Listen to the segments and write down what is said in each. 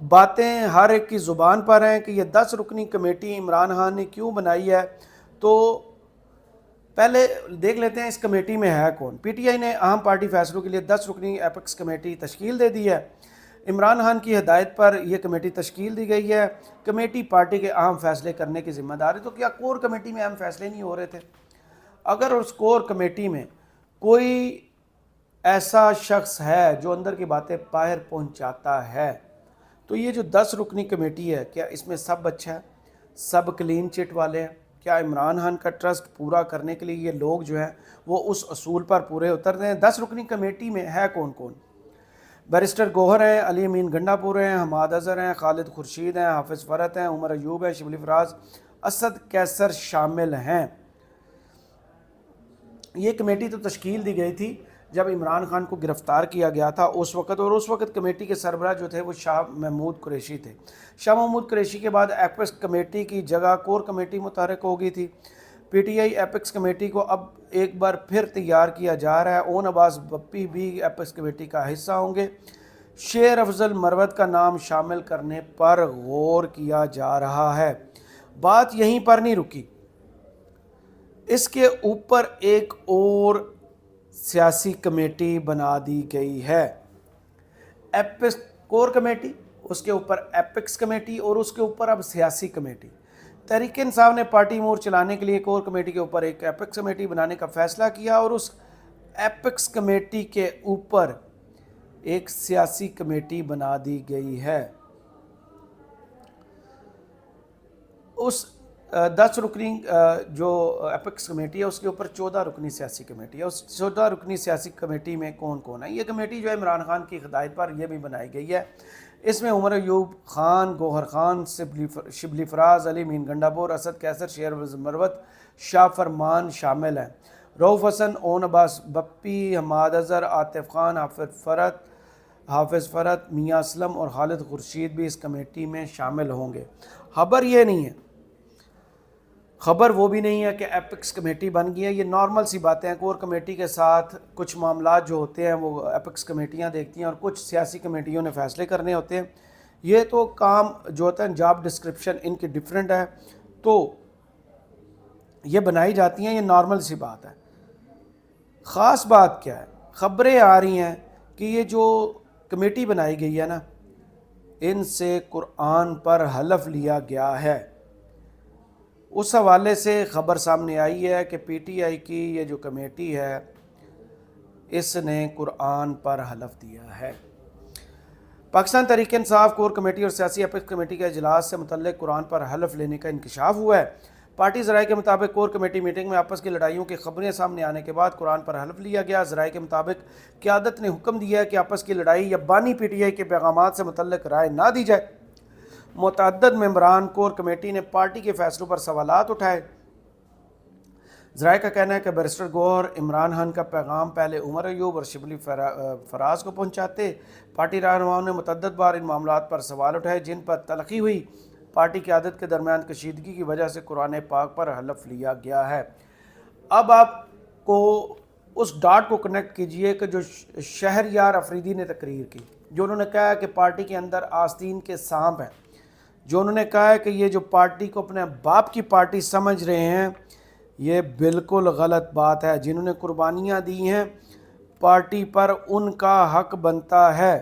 باتیں ہر ایک کی زبان پر ہیں کہ یہ 10 رکنی کمیٹی عمران خان نے کیوں بنائی ہے. تو پہلے دیکھ لیتے ہیں اس کمیٹی میں ہے کون. پی ٹی آئی نے اہم پارٹی فیصلوں کے لیے 10 رکنی ایپکس کمیٹی تشکیل دے دی ہے. عمران خان کی ہدایت پر یہ کمیٹی تشکیل دی گئی ہے. کمیٹی پارٹی کے اہم فیصلے کرنے کی ذمہ دار ہے. تو کیا کور کمیٹی میں اہم فیصلے نہیں ہو رہے تھے؟ اگر اس کور کمیٹی میں کوئی ایسا شخص ہے جو اندر کی باتیں باہر پہنچاتا ہے تو یہ جو 10 رکنی کمیٹی ہے کیا اس میں سب اچھا ہے؟ سب کلین چٹ والے ہیں؟ کیا عمران خان کا ٹرسٹ پورا کرنے کے لیے یہ لوگ جو ہیں وہ اس اصول پر پورے اترتے ہیں؟ 10 رکنی کمیٹی میں ہے کون کون؟ بیرسٹر گوہر ہیں، علی امین گنڈا پور ہیں، حماد اظہر ہیں، خالد خورشید ہیں، حافظ فرت ہیں، عمر ایوب ہیں، شبلی فراز، اسد کیسر شامل ہیں. یہ کمیٹی تو تشکیل دی گئی تھی جب عمران خان کو گرفتار کیا گیا تھا اس وقت، اور اس وقت کمیٹی کے سربراہ جو تھے وہ شاہ محمود قریشی تھے. شاہ محمود قریشی کے بعد ایپکس کمیٹی کی جگہ کور کمیٹی متحرک ہو گئی تھی. P T I apex committee کو اب ایک بار پھر تیار کیا جا رہا ہے. اون عباس بپی بھی ایپکس کمیٹی کا حصہ ہوں گے. شیر افضل مروت کا نام شامل کرنے پر غور کیا جا رہا ہے. بات یہیں پر نہیں رکی، اس کے اوپر ایک اور سیاسی کمیٹی بنا دی گئی ہے. ایپکس کور کمیٹی، اس کے اوپر ایپکس کمیٹی، اور اس کے اوپر اب سیاسی کمیٹی. تحریک انصاف نے پارٹی مور چلانے کے لیے کور کمیٹی کے اوپر ایک ایپکس کمیٹی بنانے کا فیصلہ کیا، اور اس ایپکس کمیٹی کے اوپر ایک سیاسی کمیٹی بنا دی گئی ہے. اس 10 رکنی جو ایپکس کمیٹی ہے اس کے اوپر 14 رکنی سیاسی کمیٹی ہے. اس 14 رکنی سیاسی کمیٹی میں کون کون ہے؟ یہ کمیٹی جو ہے عمران خان کی ہدایت پر یہ بھی بنائی گئی ہے. اس میں عمر ایوب خان، گوہر خان، شبلی فراز، علی امین گنڈاپور، اسد کیسر، شیر افضل مروت، شاہ فرمان شامل ہیں. رؤف حسن، اون عباس بپی، حماد اظہر، عاطف خان، حافظ فرت، میاں اسلم اور خالد خورشید بھی اس کمیٹی میں شامل ہوں گے. خبر یہ نہیں ہے، خبر وہ بھی نہیں ہے کہ ایپکس کمیٹی بن گئی ہے. یہ نارمل سی باتیں ہیں. کور کمیٹی کے ساتھ کچھ معاملات جو ہوتے ہیں وہ ایپکس کمیٹیاں دیکھتی ہیں اور کچھ سیاسی کمیٹیوں نے فیصلے کرنے ہوتے ہیں. یہ تو کام جو ہوتا ہے جاب ڈسکرپشن ان کی ڈیفرنٹ ہے تو یہ بنائی جاتی ہیں. یہ نارمل سی بات ہے. خاص بات کیا ہے؟ خبریں آ رہی ہیں کہ یہ جو کمیٹی بنائی گئی ہے نا ان سے قرآن پر حلف لیا گیا ہے. اس حوالے سے خبر سامنے آئی ہے کہ پی ٹی آئی کی یہ جو کمیٹی ہے اس نے قرآن پر حلف دیا ہے. پاکستان تحریک انصاف کور کمیٹی اور سیاسی ایپکس کمیٹی کے اجلاس سے متعلق قرآن پر حلف لینے کا انکشاف ہوا ہے. پارٹی ذرائع کے مطابق کور کمیٹی میٹنگ میں آپس کی لڑائیوں کی خبریں سامنے آنے کے بعد قرآن پر حلف لیا گیا. ذرائع کے مطابق قیادت نے حکم دیا ہے کہ آپس کی لڑائی یا بانی پی ٹی آئی کے پیغامات سے متعلق رائے نہ دی جائے. متعدد ممبران کور کمیٹی نے پارٹی کے فیصلوں پر سوالات اٹھائے. ذرائع کا کہنا ہے کہ بیرسٹر گوہر عمران خان کا پیغام پہلے عمر ایوب اور شبلی فراز کو پہنچاتے. پارٹی رہنماؤں نے متعدد بار ان معاملات پر سوال اٹھائے جن پر تلخی ہوئی. پارٹی قیادت کے درمیان کشیدگی کی وجہ سے قرآن پاک پر حلف لیا گیا ہے. اب آپ کو اس ڈاٹ کو کنیکٹ کیجئے کہ جو شہریار افریدی نے تقریر کی، جو انہوں نے کہا کہ پارٹی کے اندر آستین کے سانپ ہیں، جو انہوں نے کہا ہے کہ یہ جو پارٹی کو اپنے باپ کی پارٹی سمجھ رہے ہیں، یہ بالکل غلط بات ہے. جنہوں نے قربانیاں دی ہیں پارٹی پر ان کا حق بنتا ہے.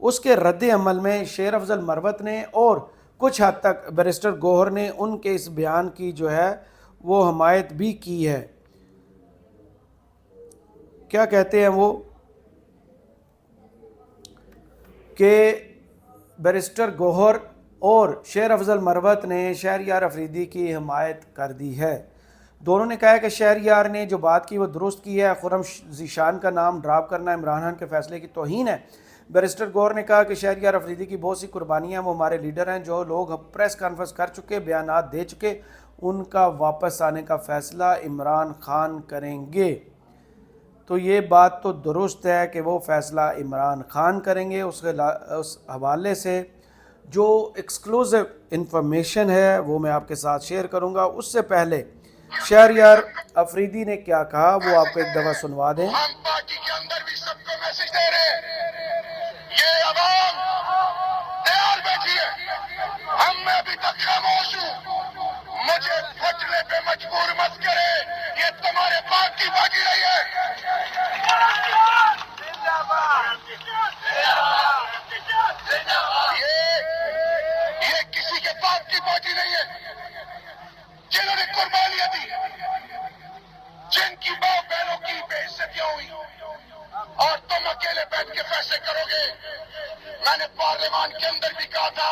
اس کے رد عمل میں شیر افضل مروت نے اور کچھ حد تک بیرسٹر گوہر نے ان کے اس بیان کی جو ہے وہ حمایت بھی کی ہے. کیا کہتے ہیں وہ کہ بیرسٹر گوہر اور شیر افضل مروت نے شہریار افریدی کی حمایت کر دی ہے. دونوں نے کہا ہے کہ شہریار نے جو بات کی وہ درست کی ہے. خرم ذیشان کا نام ڈراپ کرنا عمران خان کے فیصلے کی توہین ہے. بیرسٹر گوہر نے کہا کہ شہریار افریدی کی بہت سی قربانیاں، وہ ہمارے لیڈر ہیں جو لوگ پریس کانفرنس کر چکے، بیانات دے چکے، ان کا واپس آنے کا فیصلہ عمران خان کریں گے. تو یہ بات تو درست ہے کہ وہ فیصلہ عمران خان کریں گے. اس حوالے سے جو ایکسکلوزیو انفارمیشن ہے وہ میں آپ کے ساتھ شیئر کروں گا. اس سے پہلے شہریار افریدی نے کیا کہا وہ آپ کو ایک دفعہ سنوا دیں. ہم پارٹی کے اندر بھی سب کو میسج دے رہے ہیں، یہ کے باپ کی فوجی نہیں ہے، جنہوں نے قربانیاں دی، جن کی ماں بہنوں کی بے عزتیاں ہوئی، اور تم اکیلے بیٹھ کے فیصلے کرو گے۔ میں نے پارلیمان کے اندر بھی کہا تھا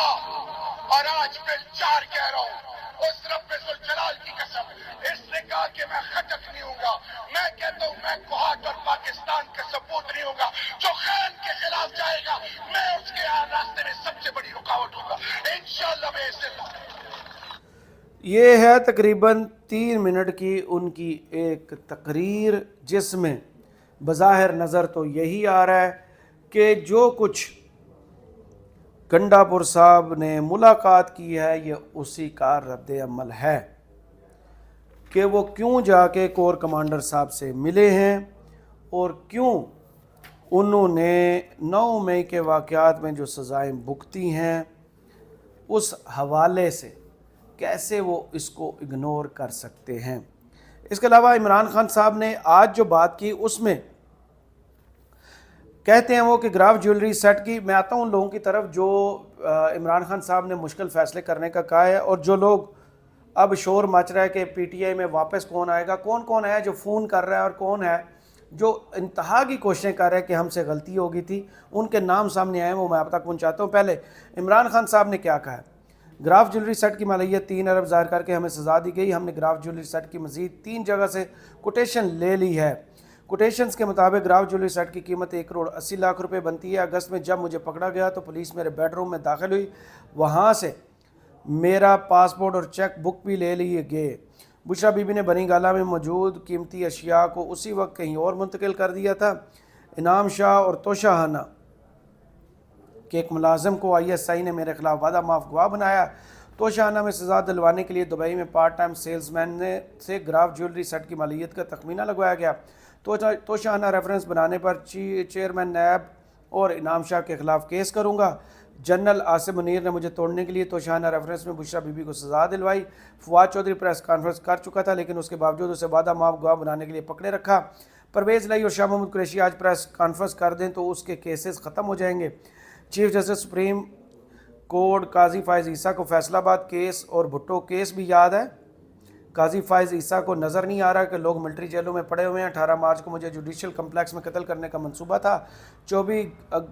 اور آج پھر 4 کہہ رہا ہوں، اس رب ذوالجلال کی قسم، اس نے کہا کہ میں خطف نہیں ہوں گا۔ میں کہتا ہوں میں کوہاٹ اور پاکستان کا ثبوت نہیں ہوں گا۔ جو خان کے خلاف جائے گا میں اس کے راستے میں سب سے بڑی رکاوٹ ہوں گا انشاءاللہ باذن اللہ۔ یہ ہے تقریباً 3 منٹ کی ان کی ایک تقریر، جس میں بظاہر نظر تو یہی آ رہا ہے کہ جو کچھ گنڈا پور صاحب نے ملاقات کی ہے یہ اسی کا رد عمل ہے کہ وہ کیوں جا کے کور کمانڈر صاحب سے ملے ہیں اور کیوں انہوں نے 9 مئی کے واقعات میں جو سزائیں بھگتی ہیں اس حوالے سے کیسے وہ اس کو اگنور کر سکتے ہیں۔ اس کے علاوہ عمران خان صاحب نے آج جو بات کی اس میں کہتے ہیں وہ کہ گراف جیولری سیٹ کی، میں آتا ہوں ان لوگوں کی طرف جو عمران خان صاحب نے مشکل فیصلے کرنے کا کہا ہے، اور جو لوگ اب شور مچ رہا ہے کہ پی ٹی آئی میں واپس کون آئے گا، کون کون ہے جو فون کر رہا ہے اور کون ہے جو انتہا کی کوششیں کر رہے ہیں کہ ہم سے غلطی ہو گئی تھی، ان کے نام سامنے آئے ہیں، وہ میں آپ تک پہنچاتا ہوں۔ پہلے عمران خان صاحب نے کیا کہا ہے؟ گراف جیولری سیٹ کی مالیت 3 ارب ظاہر کر کے ہمیں سزا دی گئی، ہم نے گراف جیولری سیٹ کی مزید 3 جگہ سے کوٹیشن لے لی ہے۔ کوٹیشنز کے مطابق گراف جیولری سیٹ کی قیمت 1,80,00,000 روپے بنتی ہے۔ اگست میں جب مجھے پکڑا گیا تو پولیس میرے بیڈ روم میں داخل ہوئی، وہاں سے میرا پاسپورٹ اور چیک بک بھی لے لیے گئے۔ بشرا بی بی نے بنی گالہ میں موجود قیمتی اشیاء کو اسی وقت کہیں اور منتقل کر دیا تھا۔ انعام شاہ اور توشہ کہ ایک ملازم کو آئی ایس آئی نے میرے خلاف وعدہ معاف گواہ بنایا۔ توشہ میں سزا دلوانے کے لیے دبئی میں پارٹ ٹائم سیلز مین سے گراف جیولری سیٹ کی مالیت کا تخمینہ لگوایا گیا۔ توشہ ریفرنس بنانے پر چیئرمین نیب اور انعام شاہ کے خلاف کیس کروں گا۔ جنرل آصف منیر نے مجھے توڑنے کے لیے توشہ ریفرنس میں بشرا بی بی کو سزا دلوائی۔ فواد چودھری پریس کانفرنس کر چکا تھا لیکن اس کے باوجود اسے وعدہ معاف گواہ بنانے کے لیے پکڑے رکھا۔ پرویز لائی اور شاہ محمود قریشی آج پریس کانفرنس کر دیں تو اس کے کیسز ختم ہو جائیں گے۔ چیف جسٹس سپریم کورٹ قاضی فائز عیسیٰ کو فیصل آباد کیس اور بھٹو کیس بھی یاد ہے۔ قاضی فائز عیسیٰ کو نظر نہیں آ رہا کہ لوگ ملٹری جیلوں میں پڑے ہوئے ہیں۔ 18 مارچ کو مجھے جوڈیشل کمپلیکس میں قتل کرنے کا منصوبہ تھا۔ 24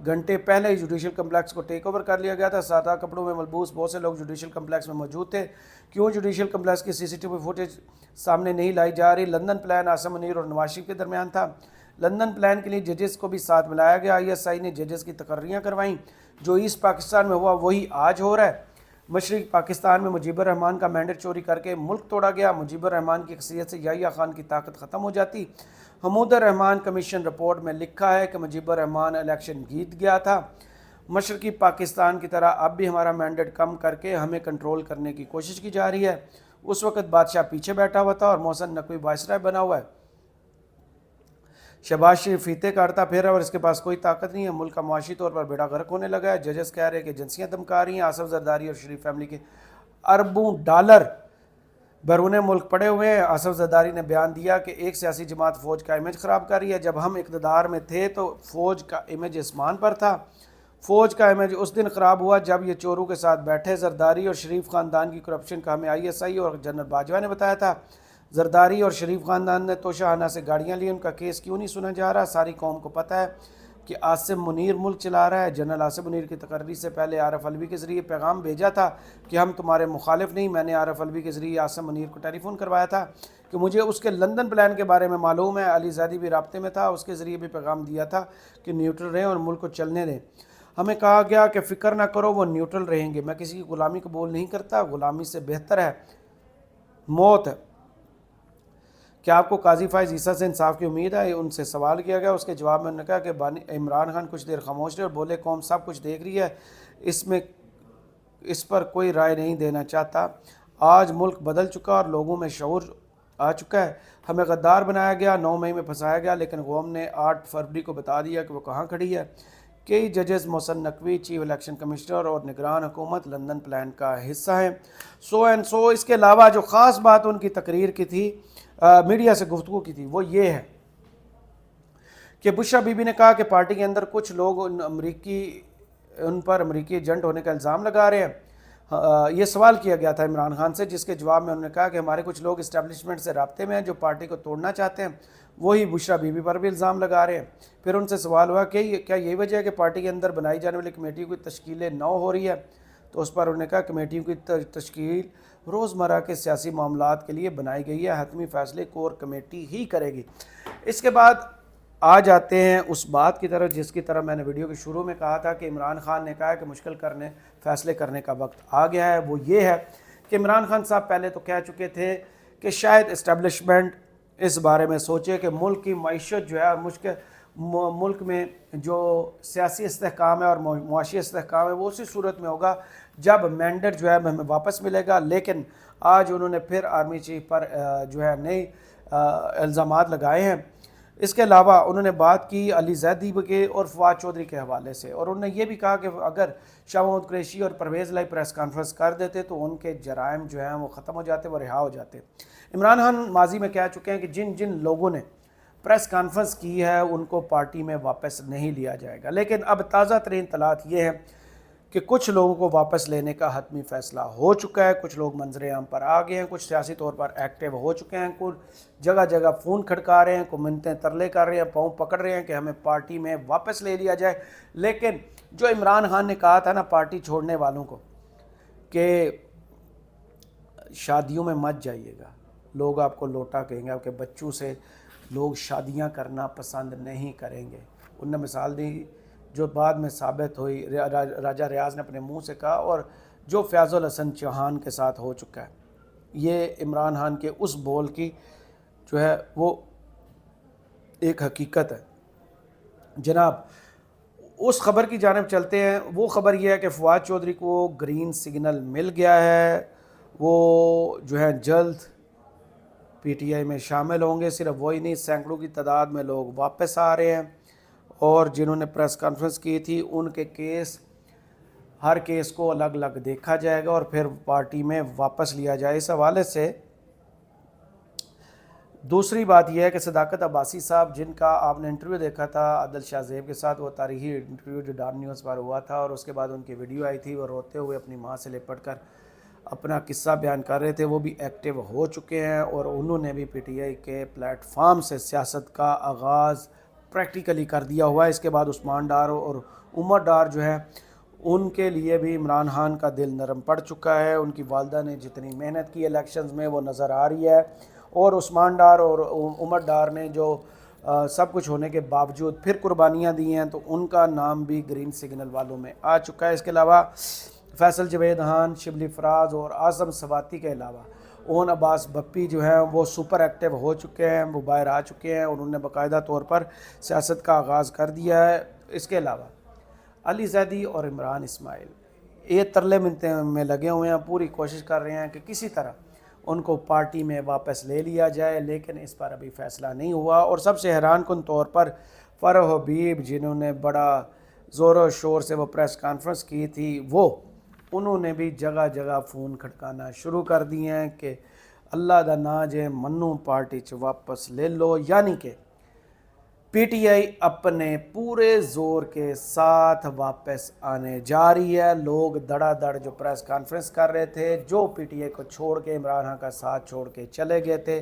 گھنٹے پہلے ہی جوڈیشل کمپلیکس کو ٹیک اوور کر لیا گیا تھا۔ سادہ کپڑوں میں ملبوس بہت سے لوگ جوڈیشل کمپلیکس میں موجود تھے۔ کیوں جوڈیشل کمپلیکس کی CCTV فوٹیج سامنے نہیں لائی جا رہی؟ لندن پلان آصف منیر اور نواز شریف کے درمیان تھا۔ لندن پلان کے لیے ججز کو بھی ساتھ ملایا گیا۔ ISI نے ججز کی تقرریاں کروائیں۔ جو ایسٹ پاکستان میں ہوا وہی آج ہو رہا ہے۔ مشرقی پاکستان میں مجیب الرحمان کا مینڈیٹ چوری کر کے ملک توڑا گیا۔ مجیب الرحمان کی اکثریت سے یحییٰ خان کی طاقت ختم ہو جاتی۔ حمود الرحمان کمیشن رپورٹ میں لکھا ہے کہ مجیب الرحمان الیکشن جیت گیا تھا۔ مشرقی پاکستان کی طرح اب بھی ہمارا مینڈیٹ کم کر کے ہمیں کنٹرول کرنے کی کوشش کی جا رہی ہے۔ اس وقت بادشاہ پیچھے بیٹھا ہوا تھا اور محسن نقوی وائسرائے بنا ہوا ہے۔ شہباز شریف فیتے کاٹتا پھر اور اس کے پاس کوئی طاقت نہیں ہے۔ ملک کا معاشی طور پر بیڑا غرق ہونے لگا ہے۔ ججز کہہ رہے ہیں کہ ایجنسیاں دھمکا رہی ہیں۔ آصف زرداری اور شریف فیملی کے اربوں ڈالر بیرون ملک پڑے ہوئے ہیں۔ آصف زرداری نے بیان دیا کہ ایک سیاسی جماعت فوج کا امیج خراب کر رہی ہے۔ جب ہم اقتدار میں تھے تو فوج کا امیج اسمان پر تھا۔ فوج کا امیج اس دن خراب ہوا جب یہ چوروں کے ساتھ بیٹھے۔ زرداری اور شریف خاندان کی کرپشن کا ہمیں ISI اور جنرل باجوہ نے بتایا تھا۔ زرداری اور شریف خاندان نے توشہ سے گاڑیاں لی، ان کا کیس کیوں نہیں سنا جا رہا؟ ساری قوم کو پتہ ہے کہ آصف منیر ملک چلا رہا ہے۔ جنرل آصف منیر کی تقرری سے پہلے عارف علوی کے ذریعے پیغام بھیجا تھا کہ ہم تمہارے مخالف نہیں۔ میں نے عارف علوی کے ذریعے آصف منیر کو ٹیلی فون کروایا تھا کہ مجھے اس کے لندن پلان کے بارے میں معلوم ہے۔ علی زیدی بھی رابطے میں تھا، اس کے ذریعے بھی پیغام دیا تھا کہ نیوٹرل رہیں اور ملک کو چلنے دیں۔ ہمیں کہا گیا کہ فکر نہ کرو، وہ نیوٹرل رہیں گے۔ میں کسی کی غلامی قبول نہیں کرتا، غلامی سے بہتر ہے موت ہے۔ کیا آپ کو قاضی فائز عیسیٰ سے انصاف کی امید ہے؟ ان سے سوال کیا گیا۔ اس کے جواب میں انہوں نے کہا کہ عمران خان کچھ دیر خاموش رہے اور بولے قوم سب کچھ دیکھ رہی ہے، اس پر کوئی رائے نہیں دینا چاہتا۔ آج ملک بدل چکا اور لوگوں میں شعور آ چکا ہے۔ ہمیں غدار بنایا گیا، 9 مئی میں پھنسایا گیا، لیکن قوم نے 8 فروری کو بتا دیا کہ وہ کہاں کھڑی ہے۔ کئی ججز Mohsin Naqvi chief election commissioner اور نگران حکومت لندن پلان کا حصہ ہیں۔ اس کے علاوہ جو خاص بات ان کی تقریر کی تھی، میڈیا سے گفتگو کی تھی، وہ یہ ہے کہ بشرا بی بی نے کہا کہ پارٹی کے اندر کچھ لوگ ان پر امریکی ایجنٹ ہونے کا الزام لگا رہے ہیں۔ یہ سوال کیا گیا تھا عمران خان سے، جس کے جواب میں انہوں نے کہا کہ ہمارے کچھ لوگ اسٹیبلشمنٹ سے رابطے میں ہیں جو پارٹی کو توڑنا چاہتے ہیں، وہی بشرا بی بی پر بھی الزام لگا رہے ہیں۔ پھر ان سے سوال ہوا کہ کیا یہی وجہ ہے کہ پارٹی کے اندر بنائی جانے والی کمیٹی کی تشکیلیں نو ہو رہی ہے؟ تو اس پر انہوں نے کہا کمیٹیوں کی تشکیل روزمرہ کے سیاسی معاملات کے لیے بنائی گئی ہے، حتمی فیصلے کور کمیٹی ہی کرے گی۔ اس کے بعد آ جاتے ہیں اس بات کی طرف جس کی طرح میں نے ویڈیو کے شروع میں کہا تھا کہ عمران خان نے کہا ہے کہ مشکل فیصلے کرنے کا وقت آ گیا ہے۔ وہ یہ ہے کہ عمران خان صاحب پہلے تو کہہ چکے تھے کہ شاید اسٹیبلشمنٹ اس بارے میں سوچے کہ ملک کی معیشت جو ہے ملک میں جو سیاسی استحکام ہے اور معاشی استحکام ہے وہ اسی صورت میں ہوگا جب مینڈیٹ جو ہے ہمیں واپس ملے گا۔ لیکن آج انہوں نے پھر آرمی چیف پر جو ہے نئے الزامات لگائے ہیں۔ اس کے علاوہ انہوں نے بات کی علی زیدی کے اور فواد چودھری کے حوالے سے، اور انہوں نے یہ بھی کہا کہ اگر شاہ محمود قریشی اور پرویز لائی پریس کانفرنس کر دیتے تو ان کے جرائم جو ہیں وہ ختم ہو جاتے، وہ رہا ہو جاتے۔ عمران خان ماضی میں کہہ چکے ہیں کہ جن جن لوگوں نے پریس کانفرنس کی ہے ان کو پارٹی میں واپس نہیں لیا جائے گا، لیکن اب تازہ ترین اطلاعات یہ ہیں کہ کچھ لوگوں کو واپس لینے کا حتمی فیصلہ ہو چکا ہے، کچھ لوگ منظر عام پر آ گئے ہیں، کچھ سیاسی طور پر ایکٹیو ہو چکے ہیں، کچھ جگہ جگہ فون کھڑکا رہے ہیں، کوئی منتیں ترلے کر رہے ہیں، پاؤں پکڑ رہے ہیں کہ ہمیں پارٹی میں واپس لے لیا جائے۔ لیکن جو عمران خان نے کہا تھا نا پارٹی چھوڑنے والوں کو کہ شادیوں میں مت جائیے گا، لوگ آپ کو لوٹا کہیں گے، آپ کے بچوں سے لوگ شادیاں کرنا پسند نہیں کریں گے۔ انہوں نے مثال دی جو بعد میں ثابت ہوئی، راجہ ریاض نے اپنے منہ سے کہا، اور جو فیاض الحسن چوہان کے ساتھ ہو چکا ہے۔ یہ عمران خان کے اس بول کی جو ہے وہ ایک حقیقت ہے۔ جناب اس خبر کی جانب چلتے ہیں۔ وہ خبر یہ ہے کہ فواد چودھری کو گرین سگنل مل گیا ہے، وہ جو ہے جلد پی ٹی آئی میں شامل ہوں گے۔ صرف وہی نہیں، سینکڑوں کی تعداد میں لوگ واپس آ رہے ہیں، اور جنہوں نے پریس کانفرنس کی تھی ان کے کیس، ہر کیس کو الگ الگ دیکھا جائے گا اور پھر پارٹی میں واپس لیا جائے۔ اس حوالے سے دوسری بات یہ ہے کہ صداقت عباسی صاحب، جن کا آپ نے انٹرویو دیکھا تھا عادل شاہ زیب کے ساتھ، وہ تاریخی انٹرویو جو ڈان نیوز پر ہوا تھا، اور اس کے بعد ان کی ویڈیو آئی تھی، وہ روتے ہوئے اپنی ماں سے لپٹ کر اپنا قصہ بیان کر رہے تھے، وہ بھی ایکٹیو ہو چکے ہیں، اور انہوں نے بھی پی ٹی آئی کے پلیٹ فارم سے سیاست کا آغاز پریکٹیکلی کر دیا ہوا ہے۔ اس کے بعد عثمان ڈار اور عمر ڈار جو ہے ان کے لیے بھی عمران خان کا دل نرم پڑ چکا ہے۔ ان کی والدہ نے جتنی محنت کی الیکشنز میں وہ نظر آ رہی ہے، اور عثمان ڈار اور عمر ڈار نے جو سب کچھ ہونے کے باوجود پھر قربانیاں دی ہیں، تو ان کا نام بھی گرین سگنل والوں میں آ چکا ہے۔ اس کے علاوہ فیصل جوید خان، شبلی فراز اور اعظم سواتی کے علاوہ اون عباس بپی جو ہیں وہ سپر ایکٹیو ہو چکے ہیں، وہ باہر آ چکے ہیں، اور انہوں نے باقاعدہ طور پر سیاست کا آغاز کر دیا ہے۔ اس کے علاوہ علی زیدی اور عمران اسماعیل یہ ترلے منتیں میں لگے ہوئے ہیں، پوری کوشش کر رہے ہیں کہ کسی طرح ان کو پارٹی میں واپس لے لیا جائے، لیکن اس پر ابھی فیصلہ نہیں ہوا۔ اور سب سے حیران کن طور پر فرح حبیب، جنہوں نے بڑا زور و شور سے وہ پریس کانفرنس کی تھی، انہوں نے بھی جگہ جگہ فون کھٹکانا شروع کر دیے ہیں کہ اللہ دا نا جے منو پارٹی چ واپس لے لو۔ یعنی کہ پی ٹی آئی اپنے پورے زور کے ساتھ واپس آنے جا رہی ہے۔ لوگ دڑا دڑ جو پریس کانفرنس کر رہے تھے، جو پی ٹی آئی کو چھوڑ کے عمران خان کا ساتھ چھوڑ کے چلے گئے تھے،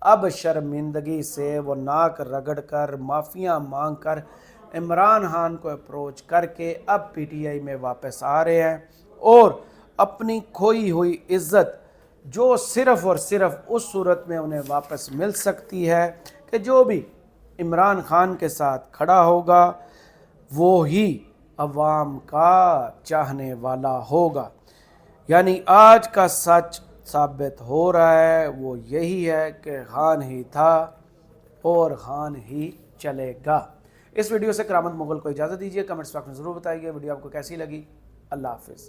اب شرمندگی سے وہ ناک رگڑ کر، معافیاں مانگ کر، عمران خان کو اپروچ کر کے اب پی ٹی آئی میں واپس آ رہے ہیں، اور اپنی کھوئی ہوئی عزت جو صرف اور صرف اس صورت میں انہیں واپس مل سکتی ہے کہ جو بھی عمران خان کے ساتھ کھڑا ہوگا وہی عوام کا چاہنے والا ہوگا۔ یعنی آج کا سچ ثابت ہو رہا ہے وہ یہی ہے کہ خان ہی تھا اور خان ہی چلے گا۔ اس ویڈیو سے کرامت مغل کو اجازت دیجیے، کمنٹس باکس میں ضرور بتائیے ویڈیو آپ کو کیسی لگی۔ اللہ حافظ۔